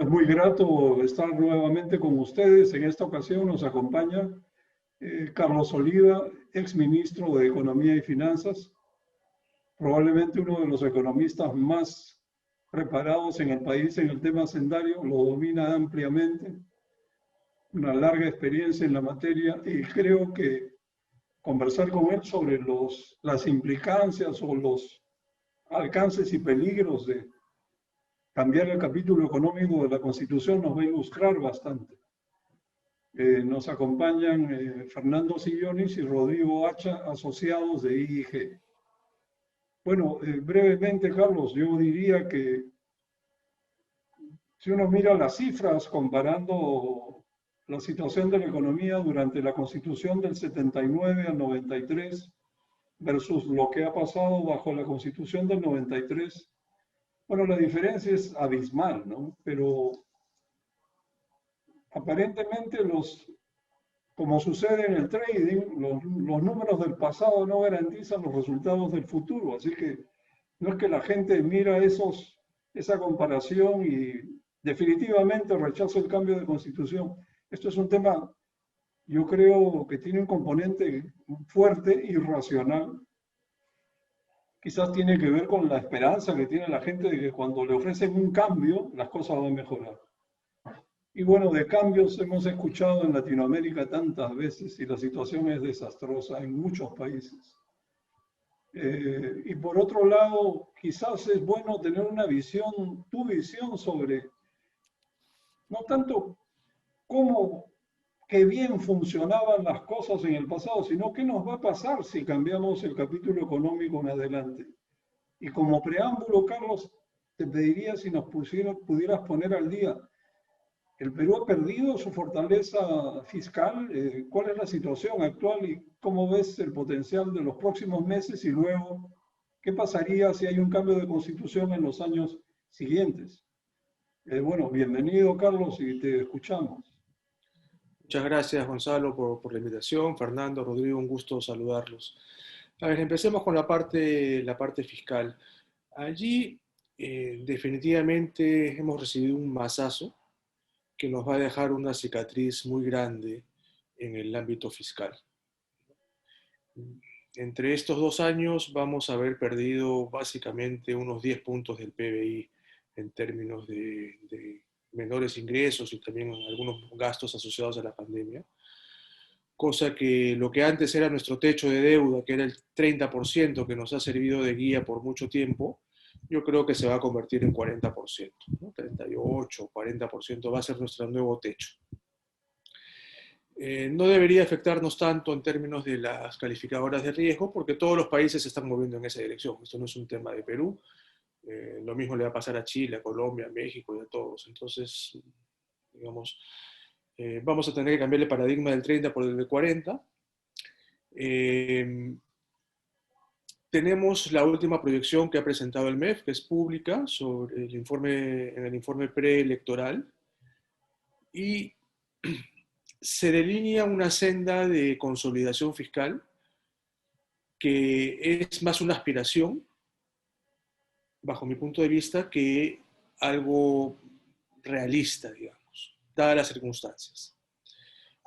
Es muy grato estar nuevamente con ustedes. En esta ocasión nos acompaña Carlos Oliva, exministro de Economía y Finanzas, probablemente uno de los economistas más preparados en el país en el tema hacendario, lo domina ampliamente, una larga experiencia en la materia y creo que conversar con él sobre las implicancias o los alcances y peligros de cambiar el capítulo económico de la Constitución nos va a ilustrar bastante. Nos acompañan Fernando Sillonis y Rodrigo Hacha, asociados de IIG. Bueno, brevemente, Carlos, yo diría que si uno mira las cifras comparando la situación de la economía durante la Constitución del 79 al 93 versus lo que ha pasado bajo la Constitución del 93, bueno, la diferencia es abismal, ¿no? Pero aparentemente como sucede en el trading, los números del pasado no garantizan los resultados del futuro, así que no es que la gente mira esa comparación y definitivamente rechaza el cambio de constitución. Esto es un tema, yo creo que tiene un componente fuerte y racional. Quizás tiene que ver con la esperanza que tiene la gente de que cuando le ofrecen un cambio, las cosas van a mejorar. Y bueno, de cambios hemos escuchado en Latinoamérica tantas veces y la situación es desastrosa en muchos países. Y por otro lado, quizás es bueno tener una visión, tu visión sobre, no tanto cómo, qué bien funcionaban las cosas en el pasado, sino qué nos va a pasar si cambiamos el capítulo económico en adelante. Y como preámbulo, Carlos, te pediría si nos pudieras poner al día. ¿El Perú ha perdido su fortaleza fiscal? ¿Cuál es la situación actual y cómo ves el potencial de los próximos meses? Y luego, ¿qué pasaría si hay un cambio de constitución en los años siguientes? Bueno, bienvenido, Carlos, y te escuchamos. Muchas gracias, Gonzalo, por la invitación. Fernando, Rodrigo, un gusto saludarlos. A ver, empecemos con la parte fiscal. Allí, definitivamente hemos recibido un mazazo que nos va a dejar una cicatriz muy grande en el ámbito fiscal. Entre estos 2 años vamos a haber perdido básicamente unos 10 puntos del PBI en términos de menores ingresos y también algunos gastos asociados a la pandemia. Cosa que lo que antes era nuestro techo de deuda, que era el 30% que nos ha servido de guía por mucho tiempo, yo creo que se va a convertir en 40%, ¿no? 38, 40% va a ser nuestro nuevo techo. No debería afectarnos tanto en términos de las calificadoras de riesgo, porque todos los países se están moviendo en esa dirección. Esto no es un tema de Perú. Lo mismo le va a pasar a Chile, a Colombia, a México y a todos. Entonces, digamos, vamos a tener que cambiar el paradigma del 30 por el de 40. Tenemos la última proyección que ha presentado el MEF, que es pública, sobre en el informe preelectoral, y se delinea una senda de consolidación fiscal que es más una aspiración, bajo mi punto de vista, que algo realista, digamos, dadas las circunstancias.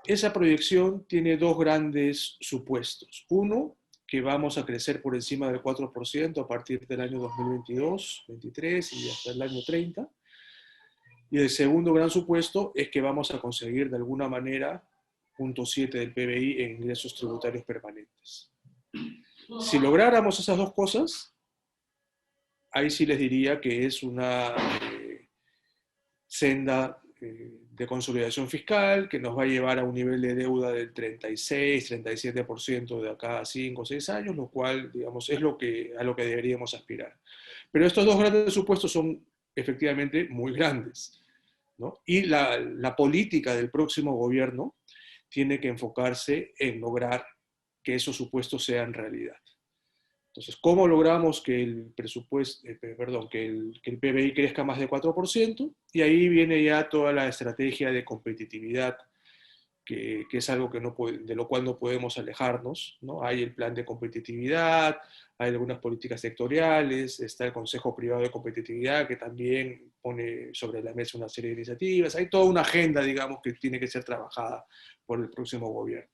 Esa proyección tiene dos grandes supuestos. Uno, que vamos a crecer por encima del 4% a partir del año 2022, 2023 y hasta el año 30. Y el segundo gran supuesto es que vamos a conseguir de alguna manera 0.7 del PBI en ingresos tributarios permanentes. Si lográramos esas dos cosas, ahí sí les diría que es una senda de consolidación fiscal que nos va a llevar a un nivel de deuda del 36, 37% de acá a 5 o 6 años, lo cual, digamos, es a lo que deberíamos aspirar. Pero estos dos grandes supuestos son efectivamente muy grandes, ¿no? Y la política del próximo gobierno tiene que enfocarse en lograr que esos supuestos sean realidad. Entonces, ¿cómo logramos que el presupuesto, que el PBI crezca más de 4%? Y ahí viene ya toda la estrategia de competitividad, que es algo que de lo cual no podemos alejarnos, ¿no? Hay el plan de competitividad, hay algunas políticas sectoriales, está el Consejo Privado de Competitividad, que también pone sobre la mesa una serie de iniciativas. Hay toda una agenda, digamos, que tiene que ser trabajada por el próximo gobierno.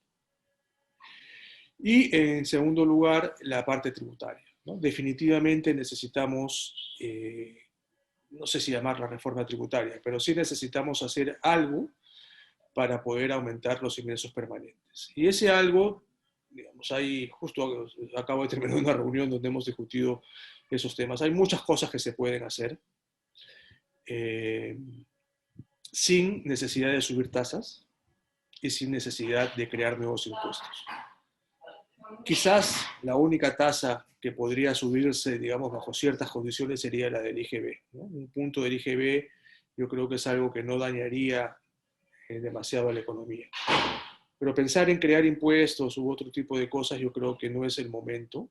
Y en segundo lugar, la parte tributaria, ¿no? Definitivamente necesitamos, no sé si llamarla reforma tributaria, pero sí necesitamos hacer algo para poder aumentar los ingresos permanentes. Y ese algo, digamos, justo acabo de terminar una reunión donde hemos discutido esos temas. Hay muchas cosas que se pueden hacer sin necesidad de subir tasas y sin necesidad de crear nuevos impuestos. Quizás la única tasa que podría subirse, digamos, bajo ciertas condiciones sería la del IGB, ¿no? Un punto del IGB yo creo que es algo que no dañaría demasiado a la economía. Pero pensar en crear impuestos u otro tipo de cosas yo creo que no es el momento.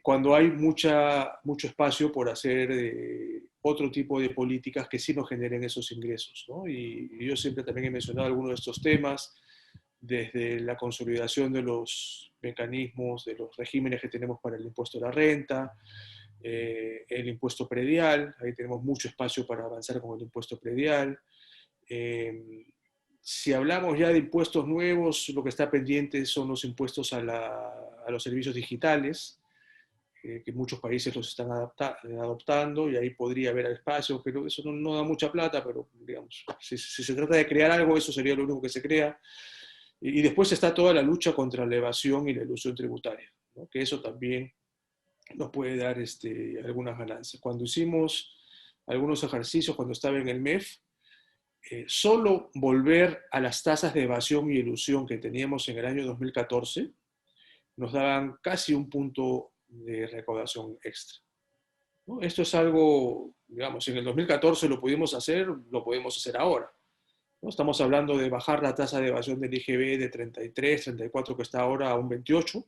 Cuando hay mucho espacio por hacer otro tipo de políticas que sí nos generen esos ingresos, ¿no? Y yo siempre también he mencionado algunos de estos temas, desde la consolidación de los mecanismos, de los regímenes que tenemos para el impuesto a la renta, el impuesto predial, ahí tenemos mucho espacio para avanzar con el impuesto predial. Si hablamos ya de impuestos nuevos, lo que está pendiente son los impuestos a los servicios digitales, que muchos países los están adoptando, y ahí podría haber espacio, pero eso no da mucha plata, pero digamos, si se trata de crear algo, eso sería lo único que se crea. Y después está toda la lucha contra la evasión y la elusión tributaria, ¿no? Que eso también nos puede dar algunas ganancias. Cuando hicimos algunos ejercicios, cuando estaba en el MEF, solo volver a las tasas de evasión y elusión que teníamos en el año 2014 nos daban casi un punto de recaudación extra, ¿no? Esto es algo, digamos, si en el 2014 lo pudimos hacer, lo podemos hacer ahora, ¿no? Estamos hablando de bajar la tasa de evasión del IGB de 33, 34 que está ahora a un 28,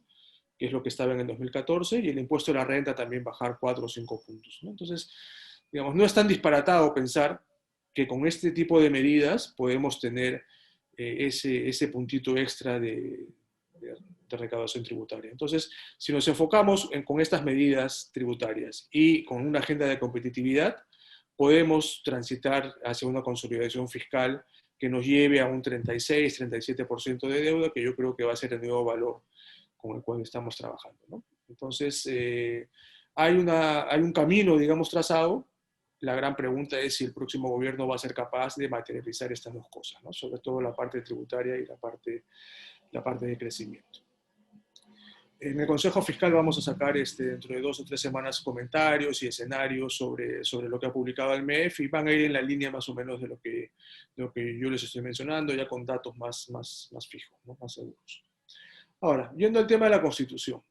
que es lo que estaba en el 2014, y el impuesto a la renta también bajar 4 o 5 puntos, ¿no? Entonces, digamos, no es tan disparatado pensar que con este tipo de medidas podemos tener ese puntito extra de recaudación tributaria. Entonces, si nos enfocamos con estas medidas tributarias y con una agenda de competitividad, podemos transitar hacia una consolidación fiscal que nos lleve a un 36, 37% de deuda, que yo creo que va a ser el nuevo valor con el cual estamos trabajando, ¿no? Entonces, hay un camino, digamos, trazado. La gran pregunta es si el próximo gobierno va a ser capaz de materializar estas dos cosas, ¿no? Sobre todo la parte tributaria y la parte de crecimiento. En el Consejo Fiscal vamos a sacar dentro de 2 o 3 semanas comentarios y escenarios sobre lo que ha publicado el MEF, y van a ir en la línea más o menos de lo que yo les estoy mencionando, ya con datos más fijos, ¿no? Más seguros. Ahora, yendo al tema de la Constitución.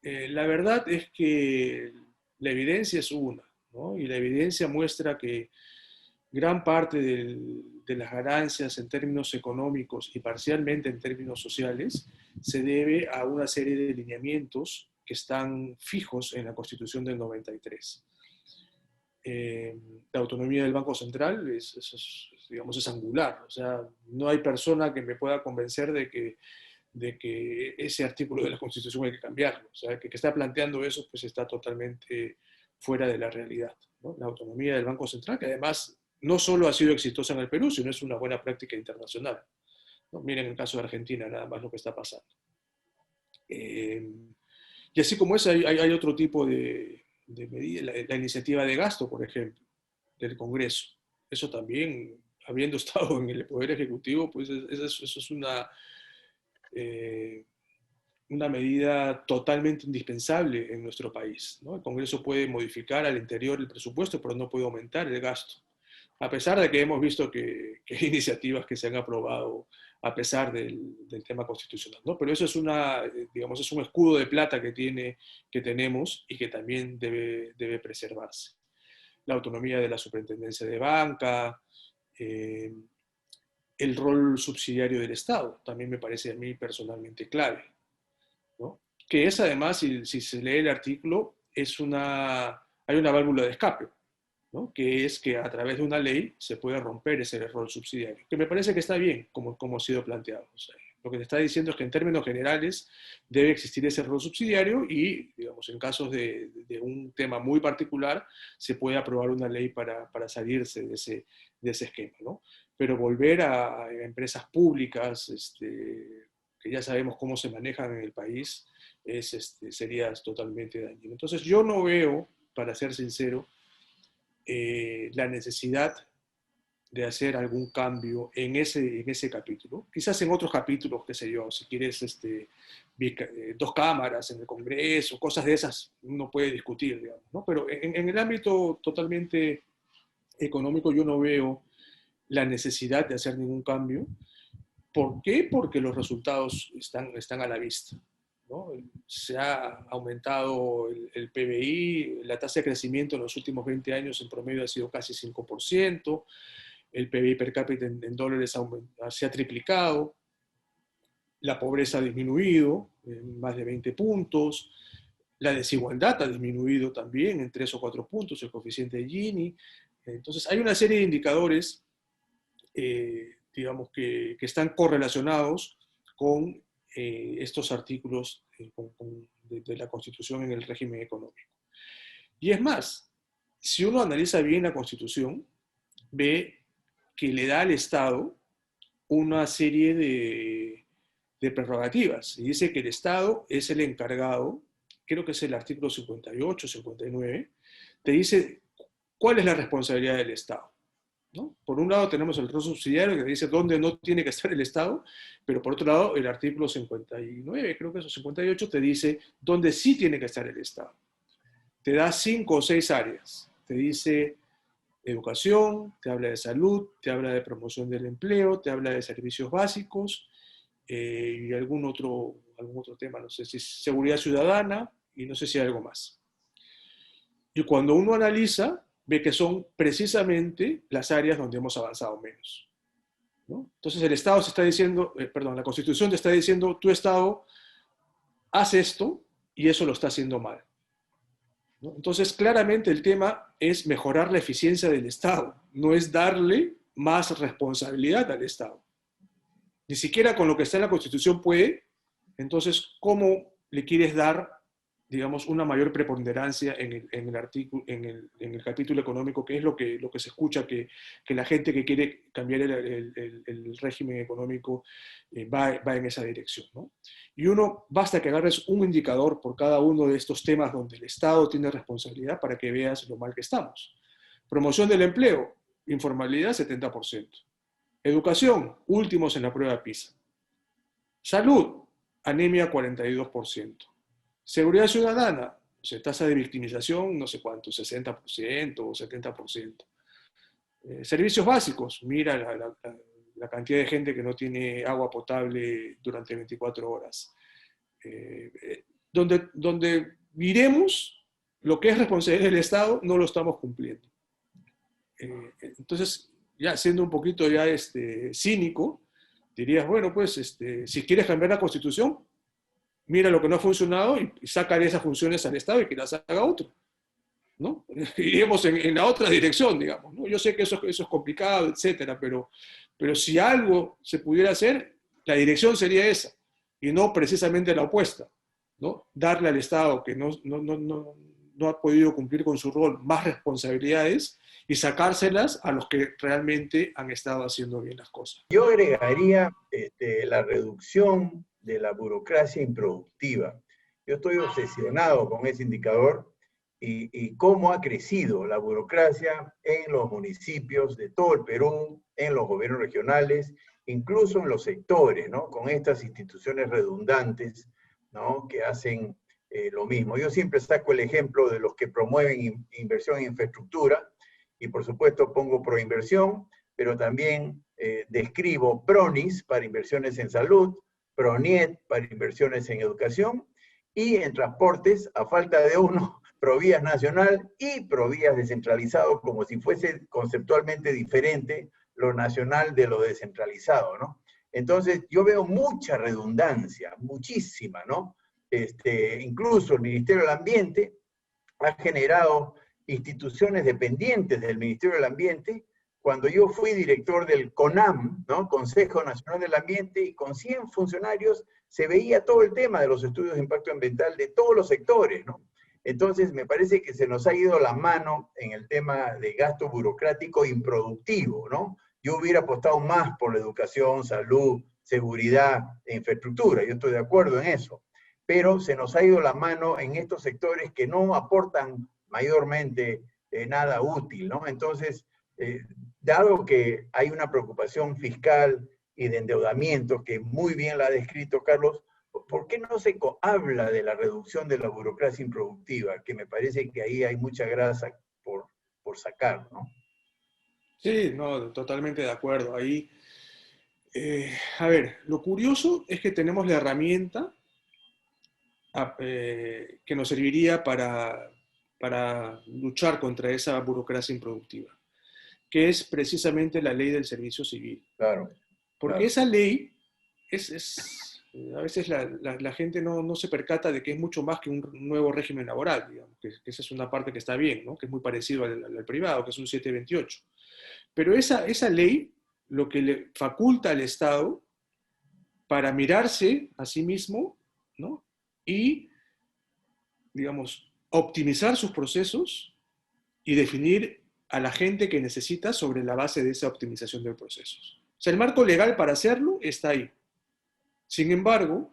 La verdad es que la evidencia es una, ¿no? Y la evidencia muestra que gran parte de las ganancias en términos económicos y parcialmente en términos sociales se debe a una serie de lineamientos que están fijos en la Constitución del 93. La autonomía del Banco Central digamos, es angular. O sea, no hay persona que me pueda convencer de que ese artículo de la Constitución hay que cambiarlo. O sea, que está planteando eso pues está totalmente fuera de la realidad, ¿no? La autonomía del Banco Central, que además no solo ha sido exitosa en el Perú, sino es una buena práctica internacional, ¿no? Miren el caso de Argentina, nada más lo que está pasando. Y así como eso, hay otro tipo de medida, la iniciativa de gasto, por ejemplo, del Congreso. Eso también, habiendo estado en el Poder Ejecutivo, pues eso es una medida totalmente indispensable en nuestro país, ¿no? El Congreso puede modificar al interior el presupuesto, pero no puede aumentar el gasto. A pesar de que hemos visto que hay iniciativas que se han aprobado a pesar del tema constitucional, ¿no? Pero eso es digamos, es un escudo de plata que tenemos y que también debe preservarse. La autonomía de la superintendencia de banca, el rol subsidiario del Estado, también me parece a mí personalmente clave, ¿no? Que es además, si se lee el artículo, hay una válvula de escape, ¿no? Que es que a través de una ley se puede romper ese rol subsidiario, que me parece que está bien como ha sido planteado. O sea, Lo que te está diciendo es que en términos generales debe existir ese rol subsidiario y, digamos, en casos de un tema muy particular, se puede aprobar una ley para salirse de ese esquema, ¿no? Pero volver a empresas públicas, que ya sabemos cómo se manejan en el país, sería totalmente dañino. Entonces yo no veo, para ser sincero, la necesidad de hacer algún cambio en ese capítulo. Quizás en otros capítulos, qué sé yo, si quieres dos cámaras en el Congreso, cosas de esas, uno puede discutir, digamos, ¿no? Pero en el ámbito totalmente económico yo no veo la necesidad de hacer ningún cambio. ¿Por qué? Porque los resultados están a la vista, ¿no? Se ha aumentado el PBI, la tasa de crecimiento en los últimos 20 años en promedio ha sido casi 5%, el PBI per cápita en dólares se ha triplicado, la pobreza ha disminuido en más de 20 puntos, la desigualdad ha disminuido también en 3 o 4 puntos, el coeficiente de Gini. Entonces hay una serie de indicadores, digamos, que están correlacionados con estos artículos de la Constitución en el régimen económico. Y es más, si uno analiza bien la Constitución, ve que le da al Estado una serie de prerrogativas. Y dice que el Estado es el encargado, creo que es el artículo 58, 59, te dice cuál es la responsabilidad del Estado, ¿no? Por un lado tenemos el rol subsidiario que dice dónde no tiene que estar el Estado, pero por otro lado el artículo 59, creo que es 58, te dice dónde sí tiene que estar el Estado. Te da 5 o 6 áreas. Te dice educación, te habla de salud, te habla de promoción del empleo, te habla de servicios básicos y algún otro tema, no sé si es seguridad ciudadana y no sé si hay algo más. Y cuando uno analiza, ve que son precisamente las áreas donde hemos avanzado menos, ¿no? Entonces el Estado se está diciendo, la Constitución te está diciendo, tu Estado hace esto y eso lo está haciendo mal, ¿no? Entonces, claramente el tema es mejorar la eficiencia del Estado, no es darle más responsabilidad al Estado. Ni siquiera con lo que está en la Constitución puede. Entonces, ¿cómo le quieres dar, digamos, una mayor preponderancia en el capítulo económico, que es lo que se escucha, que la gente que quiere cambiar el régimen económico va en esa dirección, ¿no? Y basta que agarres un indicador por cada uno de estos temas donde el Estado tiene responsabilidad para que veas lo mal que estamos. Promoción del empleo, informalidad 70%. Educación, últimos en la prueba PISA. Salud, anemia 42%. Seguridad ciudadana, tasa de victimización, no sé cuánto, 60% o 70%. Servicios básicos, mira la cantidad de gente que no tiene agua potable durante 24 horas. Donde miremos lo que es responsabilidad del Estado, no lo estamos cumpliendo. Entonces, ya siendo un poquito ya cínico, dirías, bueno, pues si quieres cambiar la Constitución, mira lo que no ha funcionado y sácale esas funciones al Estado y que las haga otro, ¿no? Iríamos en la otra dirección, digamos, ¿no? Yo sé que eso es complicado, etcétera, pero si algo se pudiera hacer, la dirección sería esa, y no precisamente la opuesta, ¿no? Darle al Estado que no ha podido cumplir con su rol más responsabilidades y sacárselas a los que realmente han estado haciendo bien las cosas. Yo agregaría la reducción de la burocracia improductiva. Yo estoy obsesionado con ese indicador y cómo ha crecido la burocracia en los municipios de todo el Perú, en los gobiernos regionales, incluso en los sectores, ¿no? Con estas instituciones redundantes, ¿no? Que hacen lo mismo. Yo siempre saco el ejemplo de los que promueven inversión en infraestructura, y por supuesto pongo proinversión, pero también describo PRONIS para inversiones en salud, PRONIET para inversiones en educación, y en transportes, a falta de uno, Provías Nacional y Provías descentralizado, como si fuese conceptualmente diferente lo nacional de lo descentralizado, ¿no? Entonces, yo veo mucha redundancia, muchísima, ¿no? Incluso el Ministerio del Ambiente ha generado instituciones dependientes del Ministerio del Ambiente cuando yo fui director del CONAM, ¿no? Consejo Nacional del Ambiente, y con 100 funcionarios se veía todo el tema de los estudios de impacto ambiental de todos los sectores, ¿no? Entonces, me parece que se nos ha ido la mano en el tema de gasto burocrático improductivo, ¿no? Yo hubiera apostado más por la educación, salud, seguridad e infraestructura, yo estoy de acuerdo en eso, pero se nos ha ido la mano en estos sectores que no aportan mayormente nada útil, ¿no? Entonces, dado que hay una preocupación fiscal y de endeudamiento, que muy bien la ha descrito Carlos, ¿por qué no se habla de la reducción de la burocracia improductiva? Que me parece que ahí hay mucha grasa por sacar, ¿no? Sí, no, totalmente de acuerdo. Ahí, a ver, lo curioso es que tenemos la herramienta que nos serviría para luchar contra esa burocracia improductiva, que es precisamente la ley del servicio civil. Claro. Porque claro. esa ley a veces la gente no se percata de que es mucho más que un nuevo régimen laboral, digamos, que esa es una parte que está bien, ¿no? Que es muy parecido al privado, que es un 728. Pero esa ley lo que le faculta al Estado para mirarse a sí mismo, ¿no? Y, digamos, optimizar sus procesos y definir a la gente que necesita sobre la base de esa optimización de procesos. O sea, el marco legal para hacerlo está ahí. Sin embargo,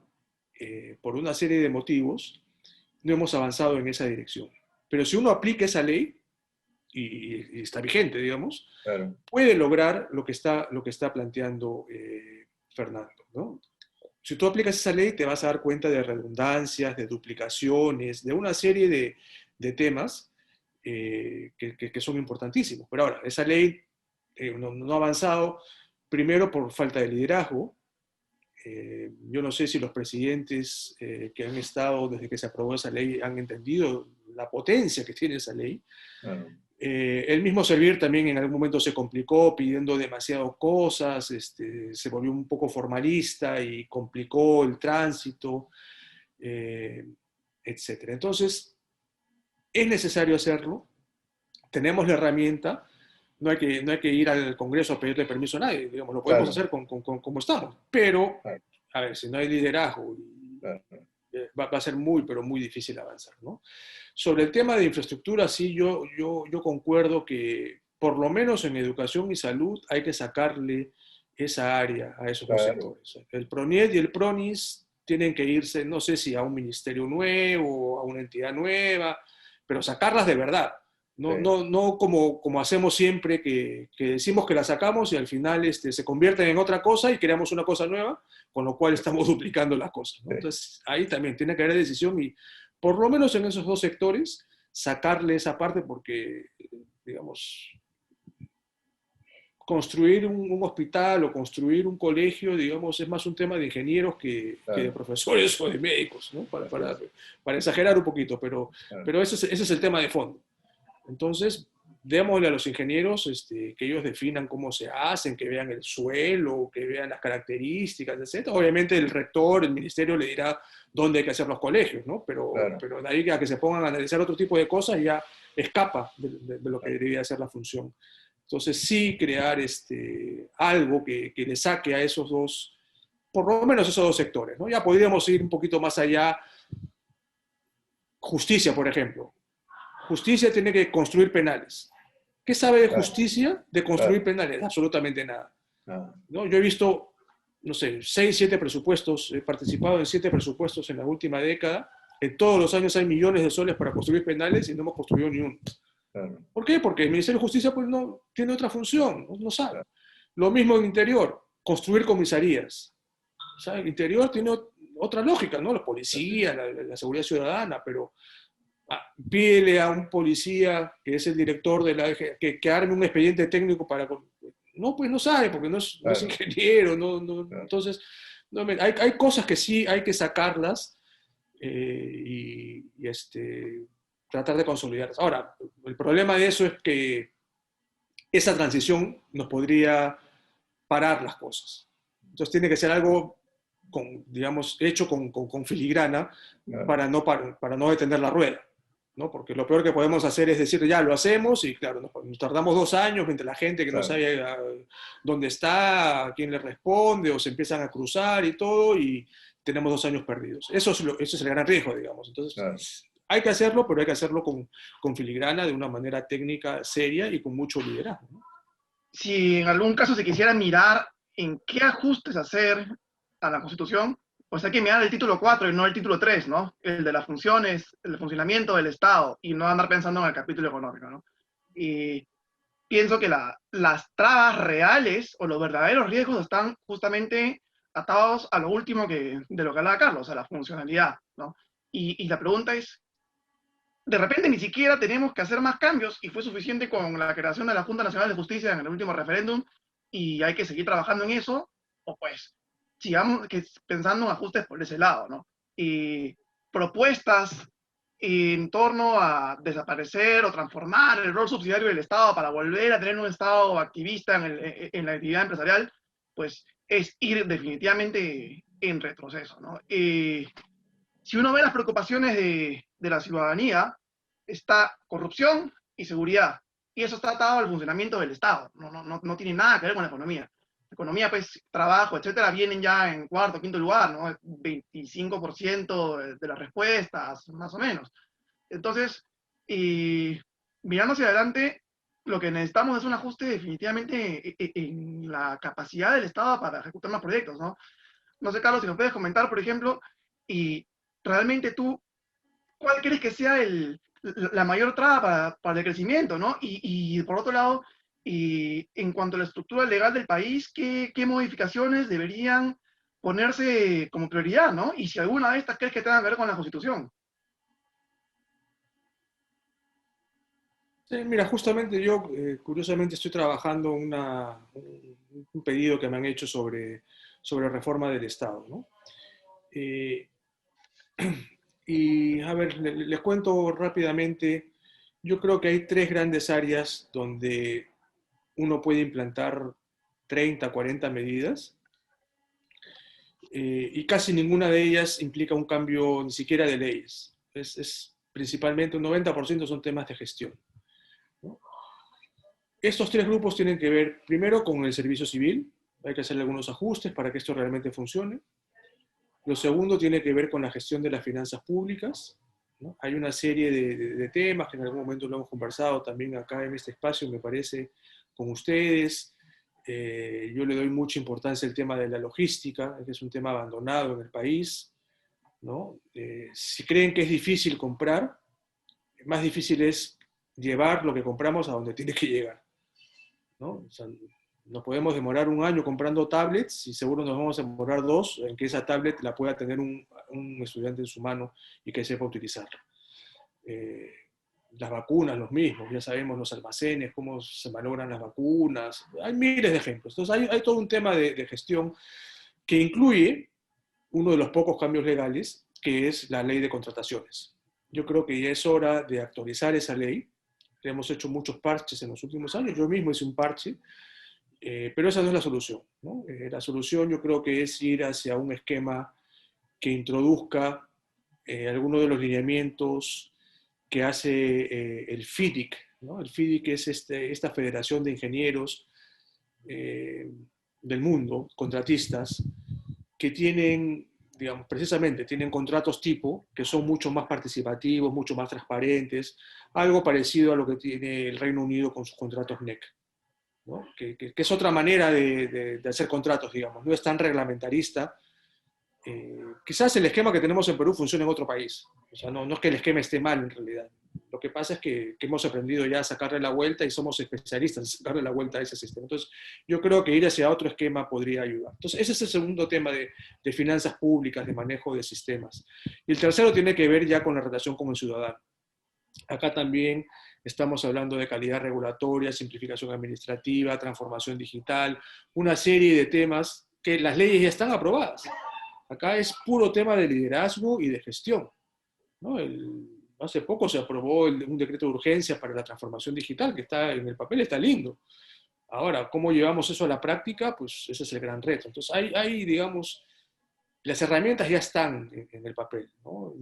por una serie de motivos, no hemos avanzado en esa dirección. Pero si uno aplica esa ley, y está vigente, digamos, Claro. puede lograr lo que está planteando Fernando, ¿no? Si tú aplicas esa ley, te vas a dar cuenta de redundancias, de duplicaciones, de una serie de temas que son importantísimos. Pero ahora, esa ley no ha avanzado, primero por falta de liderazgo. Yo no sé si los presidentes que han estado desde que se aprobó esa ley han entendido la potencia que tiene esa ley. Claro. El mismo Servir también en algún momento se complicó pidiendo demasiadas cosas, se volvió un poco formalista y complicó el tránsito, etc. Entonces, es necesario hacerlo, tenemos la herramienta, no hay que ir al Congreso a pedirle permiso a nadie, digamos, lo podemos hacer como estamos, pero, a ver, si no hay liderazgo, va a ser muy, pero muy difícil avanzar, ¿no? Sobre el tema de infraestructura, sí, yo concuerdo que por lo menos en educación y salud hay que sacarle esa área a esos dos sectores. El PRONIET y el PRONIS tienen que irse, no sé si a un ministerio nuevo, a una entidad nueva, pero sacarlas de verdad. No como hacemos siempre, que decimos que las sacamos y al final se convierten en otra cosa y creamos una cosa nueva, con lo cual estamos duplicando las cosas, ¿no? Entonces, ahí también tiene que haber decisión y, por lo menos en esos dos sectores, sacarle esa parte porque, digamos, construir un hospital o construir un colegio, digamos, es más un tema de ingenieros que de profesores o de médicos, ¿no? Para exagerar un poquito, pero ese es el tema de fondo. Entonces, démosle a los ingenieros que ellos definan cómo se hacen, que vean el suelo, que vean las características, etc. Obviamente el rector, el ministerio le dirá dónde hay que hacer los colegios, ¿no? Pero de ahí a que se pongan a analizar otro tipo de cosas ya escapa de lo que debería ser la función. Entonces, sí crear algo que le saque a esos dos, por lo menos esos dos sectores, ¿no? Ya podríamos ir un poquito más allá. Justicia, por ejemplo. Justicia tiene que construir penales. ¿Qué sabe de justicia de construir penales? Absolutamente nada. ¿No? Yo he visto, no sé, 6, 7 presupuestos, he participado en 7 presupuestos en la última década. En todos los años hay millones de soles para construir penales y no hemos construido ni uno. ¿Por qué? Porque el Ministerio de Justicia pues, no tiene otra función, no sabe. Lo mismo en Interior, construir comisarías. O sea, el Interior tiene otra lógica, ¿no? Los policías, la seguridad ciudadana, pero pídele a un policía que es el director de la que arme un expediente técnico para... No, pues no sabe, porque no es ingeniero, entonces hay cosas que sí hay que sacarlas y tratar de consolidarlas. Ahora, el problema de eso es que esa transición nos podría parar las cosas. Entonces tiene que ser algo, digamos, hecho con filigrana para no detener la rueda. ¿no? Porque lo peor que podemos hacer es decir, ya lo hacemos y claro, nos tardamos 2 años mientras la gente que no sabe dónde está, a quién le responde, o se empiezan a cruzar y todo, y tenemos 2 años perdidos. Eso es el gran riesgo, digamos. Entonces, hay que hacerlo, pero hay que hacerlo con filigrana, de una manera técnica seria y con mucho liderazgo, ¿no? Si en algún caso se quisiera mirar en qué ajustes hacer a la Constitución, pues hay que mirar el título 4 y no el título 3, ¿no? El de las funciones, el funcionamiento del Estado, y no andar pensando en el capítulo económico, ¿no? Y pienso que las trabas reales o los verdaderos riesgos están justamente atados a lo último de lo que hablaba Carlos, a la funcionalidad, ¿no? Y la pregunta es, de repente ni siquiera tenemos que hacer más cambios y fue suficiente con la creación de la Junta Nacional de Justicia en el último referéndum y hay que seguir trabajando en eso, o pues sigamos pensando en ajustes por ese lado, ¿no? Y propuestas en torno a desaparecer o transformar el rol subsidiario del Estado para volver a tener un Estado activista en la actividad empresarial, pues es ir definitivamente en retroceso, ¿no? Si uno ve las preocupaciones de la ciudadanía, está corrupción y seguridad. Y eso está atado al funcionamiento del Estado. No tiene nada que ver con la economía. La economía, pues, trabajo, etcétera, vienen ya en cuarto, quinto lugar, ¿no? 25% de las respuestas, más o menos. Entonces, mirando hacia adelante, lo que necesitamos es un ajuste definitivamente en la capacidad del Estado para ejecutar más proyectos, ¿no? No sé, Carlos, si nos puedes comentar, por ejemplo, y realmente tú, ¿cuál crees que sea la mayor traba para el crecimiento, ¿no? Y por otro lado, en cuanto a la estructura legal del país, ¿qué modificaciones deberían ponerse como prioridad, ¿no? Y si alguna de estas crees que tenga que ver con la Constitución. Sí, mira, justamente yo, curiosamente, estoy trabajando un pedido que me han hecho sobre reforma del Estado, ¿no? Y a ver, les cuento rápidamente. Yo creo que hay 3 grandes áreas donde uno puede implantar 30, 40 medidas, y casi ninguna de ellas implica un cambio ni siquiera de leyes. Es principalmente un 90% son temas de gestión, ¿no? Estos 3 grupos tienen que ver primero con el servicio civil. Hay que hacerle algunos ajustes para que esto realmente funcione. Lo segundo tiene que ver con la gestión de las finanzas públicas, ¿no? Hay una serie de temas que en algún momento lo hemos conversado también acá en este espacio, me parece, con ustedes. Yo le doy mucha importancia al tema de la logística, que es un tema abandonado en el país, ¿no? Si creen que es difícil comprar, más difícil es llevar lo que compramos a donde tiene que llegar, ¿no? O sea, nos podemos demorar 1 año comprando tablets y seguro nos vamos a demorar 2 en que esa tablet la pueda tener un estudiante en su mano y que sepa utilizarla. Las vacunas, los mismos, ya sabemos los almacenes, cómo se malogran las vacunas, hay miles de ejemplos. Entonces hay todo un tema de gestión que incluye uno de los pocos cambios legales, que es la ley de contrataciones. Yo creo que ya es hora de actualizar esa ley. Hemos hecho muchos parches en los últimos años, yo mismo hice un parche, pero esa no es la solución, ¿no? La solución yo creo que es ir hacia un esquema que introduzca algunos de los lineamientos que hace el FIDIC, ¿no? El FIDIC es esta federación de ingenieros del mundo, contratistas, que tienen, digamos, precisamente tienen contratos tipo que son mucho más participativos, mucho más transparentes, algo parecido a lo que tiene el Reino Unido con sus contratos NEC, ¿no? Que es otra manera de hacer contratos, digamos, no es tan reglamentarista. Quizás el esquema que tenemos en Perú funcione en otro país, o sea, no es que el esquema esté mal en realidad. Lo que pasa es que hemos aprendido ya a sacarle la vuelta y somos especialistas en sacarle la vuelta a ese sistema. Entonces, yo creo que ir hacia otro esquema podría ayudar. Entonces, ese es el segundo tema de finanzas públicas, de manejo de sistemas. Y el tercero tiene que ver ya con la relación con el ciudadano. Acá también estamos hablando de calidad regulatoria, simplificación administrativa, transformación digital, una serie de temas que las leyes ya están aprobadas. Acá es puro tema de liderazgo y de gestión, ¿no? Hace poco se aprobó un decreto de urgencia para la transformación digital, que está en el papel, está lindo. Ahora, ¿cómo llevamos eso a la práctica? Pues ese es el gran reto. Entonces, hay digamos, las herramientas ya están en el papel, ¿no?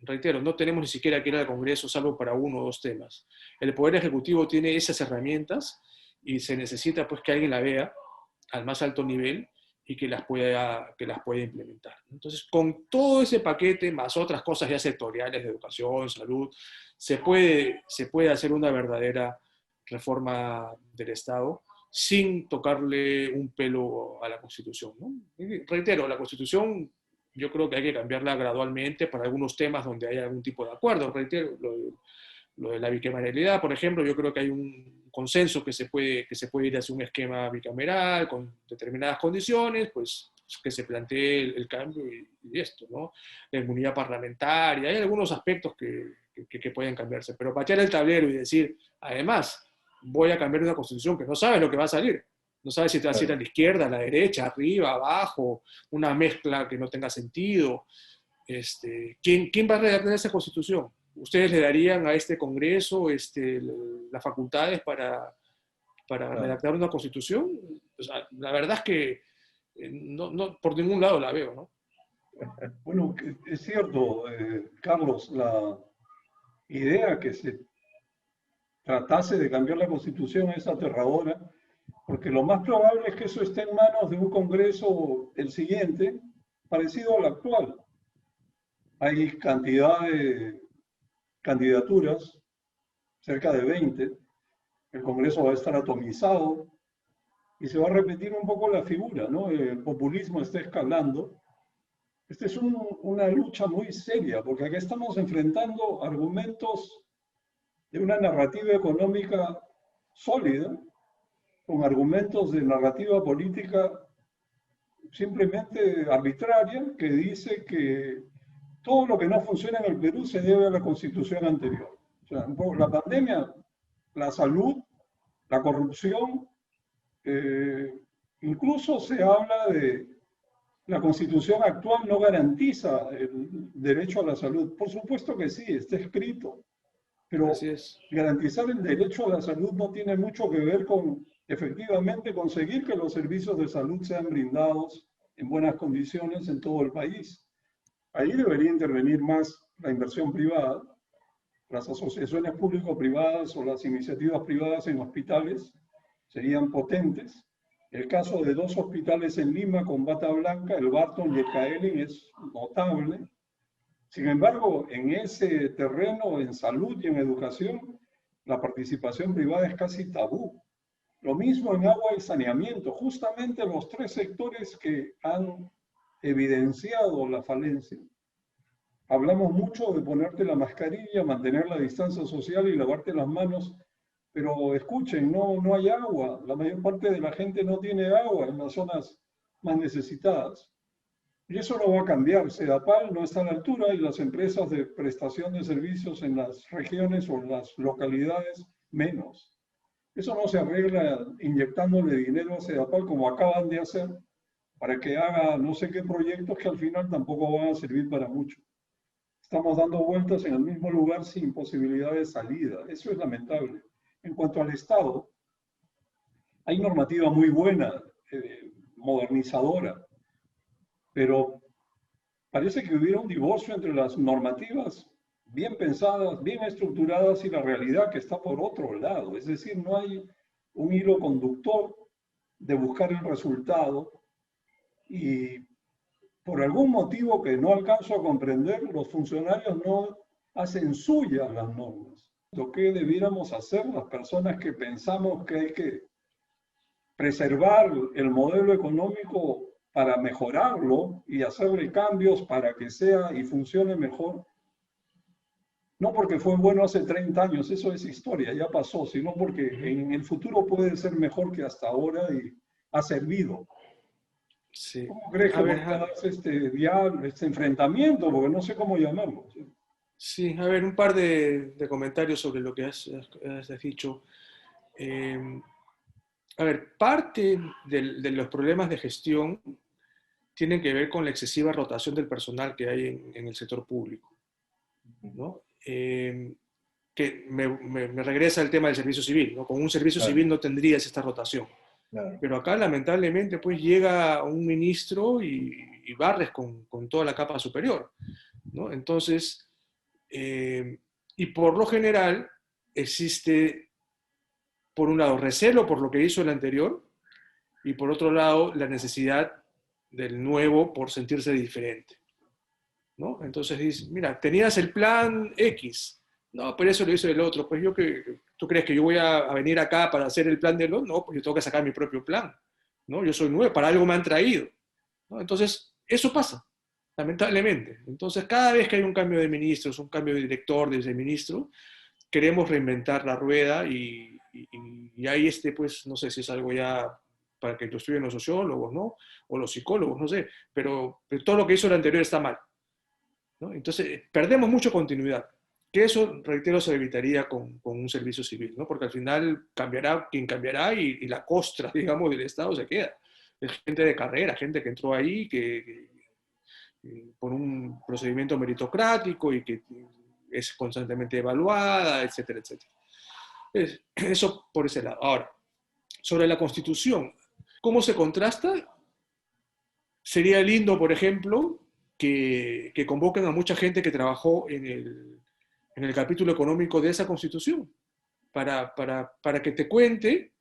Reitero, no tenemos ni siquiera que ir al Congreso salvo para uno o dos temas. El Poder Ejecutivo tiene esas herramientas y se necesita pues que alguien la vea al más alto nivel y que las pueda implementar. Entonces, con todo ese paquete, más otras cosas ya sectoriales de educación, salud, se puede hacer una verdadera reforma del Estado sin tocarle un pelo a la Constitución, ¿no? Y reitero, la Constitución yo creo que hay que cambiarla gradualmente para algunos temas donde haya algún tipo de acuerdo. Reitero, lo de la bicameralidad, por ejemplo, yo creo que hay un consenso que se puede ir hacia un esquema bicameral con determinadas condiciones, pues que se plantee el cambio y esto, ¿no? La inmunidad parlamentaria, hay algunos aspectos que pueden cambiarse, pero patear el tablero y decir, además, voy a cambiar una constitución que no sabes lo que va a salir, no sabes si te vas a ir a la izquierda, a la derecha, arriba, abajo, una mezcla que no tenga sentido. ¿Quién va a redactar esa constitución? ¿Ustedes le darían a este Congreso las facultades para redactar una constitución? O sea, la verdad es que no, por ningún lado la veo, ¿no? Bueno, es cierto, Carlos, la idea que se tratase de cambiar la Constitución es aterradora, porque lo más probable es que eso esté en manos de un Congreso, el siguiente, parecido al actual. Hay cantidad de candidaturas, cerca de 20, el Congreso va a estar atomizado y se va a repetir un poco la figura, ¿no? El populismo está escalando. Esta es una lucha muy seria, porque aquí estamos enfrentando argumentos de una narrativa económica sólida, con argumentos de narrativa política simplemente arbitraria, que dice que todo lo que no funciona en el Perú se debe a la constitución anterior. O sea, la pandemia, la salud, la corrupción, incluso se habla de la constitución actual no garantiza el derecho a la salud. Por supuesto que sí, está escrito, pero garantizar el derecho a la salud no tiene mucho que ver con efectivamente conseguir que los servicios de salud sean brindados en buenas condiciones en todo el país. Ahí debería intervenir más la inversión privada, las asociaciones público-privadas o las iniciativas privadas en hospitales serían potentes. El caso de 2 hospitales en Lima con bata blanca, el Barton y el Kaelin, es notable. Sin embargo, en ese terreno, en salud y en educación, la participación privada es casi tabú. Lo mismo en agua y saneamiento, justamente los 3 sectores que han evidenciado la falencia. Hablamos mucho de ponerte la mascarilla, mantener la distancia social y lavarte las manos, pero escuchen, no hay agua. La mayor parte de la gente no tiene agua en las zonas más necesitadas. Y eso no va a cambiar. Sedapal no está a la altura y las empresas de prestación de servicios en las regiones o en las localidades menos. Eso no se arregla inyectándole dinero a Sedapal como acaban de hacer para que haga no sé qué proyectos que al final tampoco van a servir para mucho. Estamos dando vueltas en el mismo lugar sin posibilidad de salida. Eso es lamentable. En cuanto al Estado, hay normativa muy buena, modernizadora, pero parece que hubiera un divorcio entre las normativas bien pensadas, bien estructuradas y la realidad que está por otro lado. Es decir, no hay un hilo conductor de buscar el resultado y por algún motivo que no alcanzo a comprender, los funcionarios no hacen suyas las normas. Lo que debiéramos hacer las personas que pensamos que hay que preservar el modelo económico para mejorarlo y hacerle cambios para que sea y funcione mejor, no porque fue bueno hace 30 años, eso es historia, ya pasó, sino porque en el futuro puede ser mejor que hasta ahora y ha servido. Sí. ¿Cómo crees que va a darse este enfrentamiento? Porque no sé cómo llamarlo. Sí, a ver, un par de comentarios sobre lo que has dicho. A ver, parte de los problemas de gestión tienen que ver con la excesiva rotación del personal que hay en el sector público, ¿no? Que me regresa al tema del servicio civil, ¿no? Con un servicio civil no tendrías esta rotación. Pero acá, lamentablemente, pues llega un ministro y y barres con toda la capa superior, ¿no? Entonces, y por lo general existe, por un lado, recelo por lo que hizo el anterior, y por otro lado, la necesidad del nuevo por sentirse diferente, ¿no? Entonces dices, mira, tenías el plan X, no, pero eso lo hizo el otro, pues ¿tú crees que yo voy a venir acá para hacer el plan del otro? No, pues yo tengo que sacar mi propio plan, ¿no? Yo soy nuevo, para algo me han traído, ¿no? Entonces, eso pasa, lamentablemente. Entonces, cada vez que hay un cambio de ministros, un cambio de director, de ministro, queremos reinventar la rueda y ahí pues, no sé si es algo ya para que lo estudien los sociólogos, ¿no? O los psicólogos, no sé, pero todo lo que hizo el anterior está mal, ¿no? Entonces, perdemos mucho continuidad, que eso, reitero, se evitaría con un servicio civil, ¿no? Porque al final cambiará quien cambiará y la costra, digamos, del Estado se queda. Es gente de carrera, gente que entró ahí por un procedimiento meritocrático y que es constantemente evaluada, etcétera, etcétera. Eso por ese lado. Ahora, sobre la Constitución, ¿cómo se contrasta? Sería lindo, por ejemplo, que convoquen a mucha gente que trabajó en el capítulo económico de esa Constitución, para que te cuente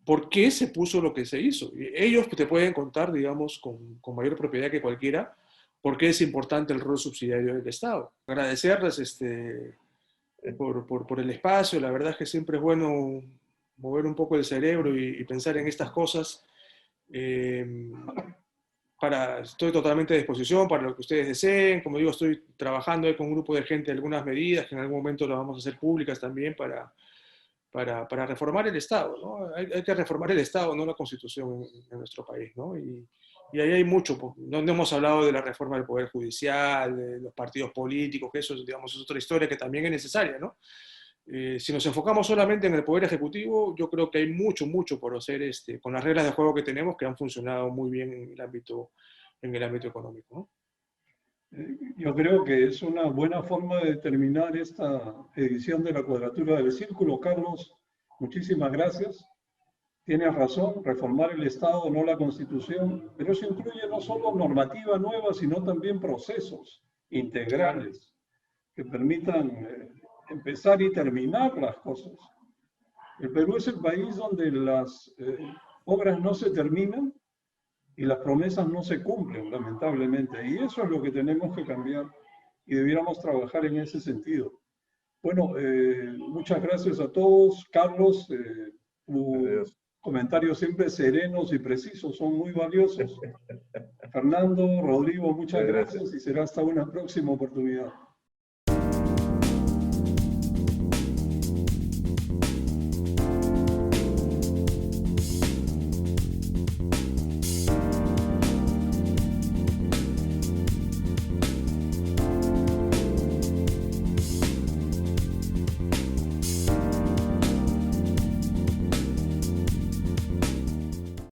por qué se puso lo que se hizo. Ellos te pueden contar, digamos, con mayor propiedad que cualquiera, por qué es importante el rol subsidiario del Estado. Agradecerles por el espacio. La verdad es que siempre es bueno mover un poco el cerebro y pensar en estas cosas. Estoy totalmente a disposición para lo que ustedes deseen. Como digo, estoy trabajando con un grupo de gente algunas medidas que en algún momento las vamos a hacer públicas también para reformar el Estado, ¿no? Hay que reformar el Estado, no la Constitución en nuestro país, ¿no? Y ahí hay mucho. No hemos hablado de la reforma del Poder Judicial, de los partidos políticos, que eso, digamos, es otra historia que también es necesaria, ¿no? Si nos enfocamos solamente en el Poder Ejecutivo, yo creo que hay mucho por hacer con las reglas de juego que tenemos, que han funcionado muy bien en el ámbito económico, ¿no? Yo creo que es una buena forma de terminar esta edición de la Cuadratura del Círculo. Carlos, muchísimas gracias. Tienes razón, reformar el Estado, no la Constitución, pero eso incluye no solo normativa nueva, sino también procesos integrales que permitan empezar y terminar las cosas. El Perú es el país donde las obras no se terminan y las promesas no se cumplen, lamentablemente. Y eso es lo que tenemos que cambiar y debiéramos trabajar en ese sentido. Bueno, muchas gracias a todos. Carlos, tus comentarios siempre serenos y precisos son muy valiosos. Fernando, Rodrigo, muchas gracias y será hasta una próxima oportunidad.